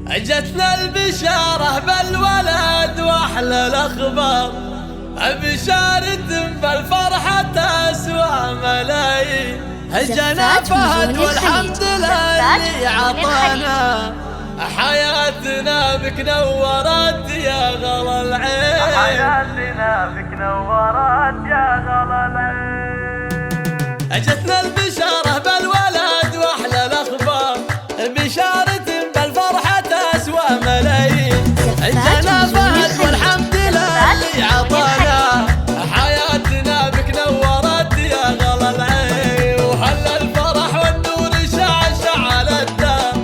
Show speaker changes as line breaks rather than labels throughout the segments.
جتنا البشارة بالولد واحلى الاخبار، بشارة بالفرحة تسوى ملايين. جنا فهد والحمد لله اللي عطانا، حياتنا بك نورت يا غلا العين،
حياتنا بك نورت يا غلا العين.
جتنا البشارة بالولد واحلى الاخبار، بشارة بالفرحة تسوى ملايين. جنا فهد والحمد لله اللي عطانا، حياتنا بك نورت يا غلا العين. وهلا الفرح والنور شعشع على الدار،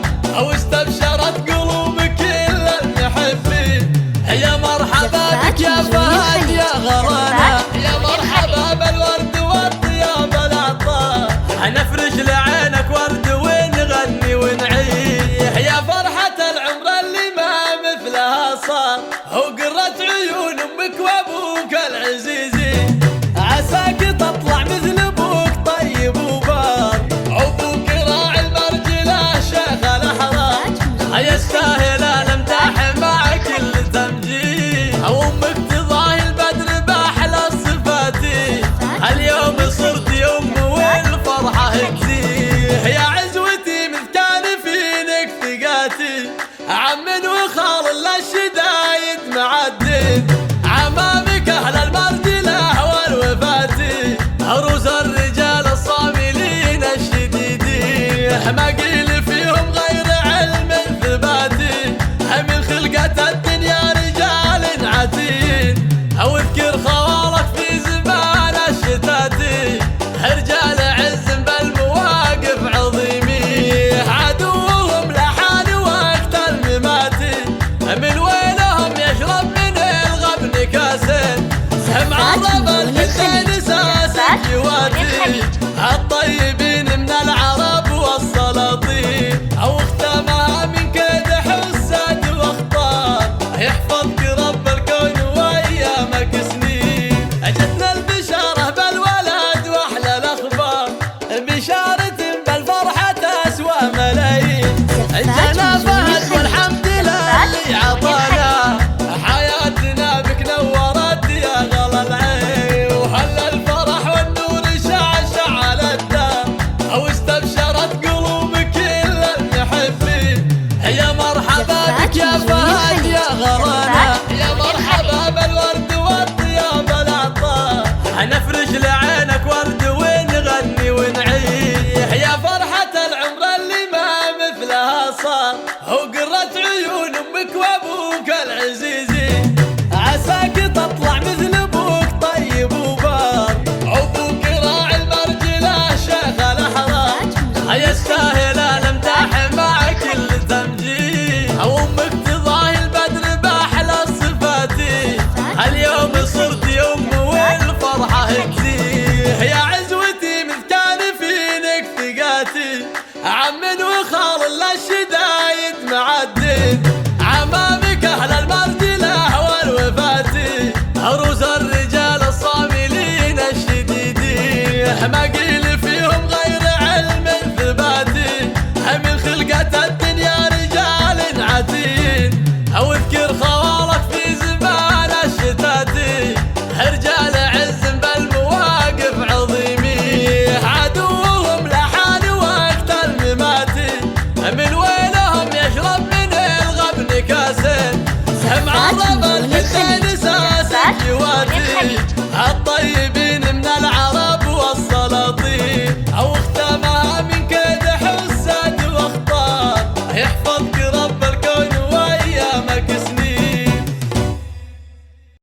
واستبشرت قلوب كل المحبين. يا مرحبا بك يا فهد يا غرانا، يا مرحبا بالورد والطياب العطار. نفرش لعينك ورد ونغني ونعيح، يا فرحة العمر اللي ما مثلها صار، وقرة عيون امك وابوك العزيزين. عساك تطلع مثل ابوك طيب وبار، ابوك راعي المرجله شيخ الاحرار. يستاهل الامداح مع كل تمجيد، وامك تضاهي البدر باحلى الصفات. اليوم صرت ام والفرحه تزيح، يا عزوتي مذ كان فينك ثقاتي. عم وخال للشدايد معدين، عمامك اهل المرجله والوفاتي. عروس الرجال الصاملين الشديدين، ما قيل فيهم غير علم ثباتي. من خلقة الدنيا رجال عتين، او اذكر خوالك في زمان الشتاتي. رجال عز بالمواقف عظيمين، عدوهم لحان وقت المماتي. من وينهم يشرب من الغبن كاسين، معرب الحسين ساس جواتي. الطيبين من العرب والسلاطين، او اختمها من كيد حساد واخطار. يحفظك رب الكون وايامك سنين. جتنا البشارة بالولد واحلى الاخبار، بشارة بالفرحة تسوى ملايين. جنا فهد والحمد لله اللي عطانا، حياتنا بك نورت يا غلا العين. وهلا الفرح والنور شعشع على الدار، واستبشرت قلوب كل المحبين. يا مرحبا بك يا فهد يا غرانا، يا مرحبا بالورد والطياب العطار. نفرش لعينك ورد ونغني ونعيح، يا فرحة العمر اللي ما مثلها صار.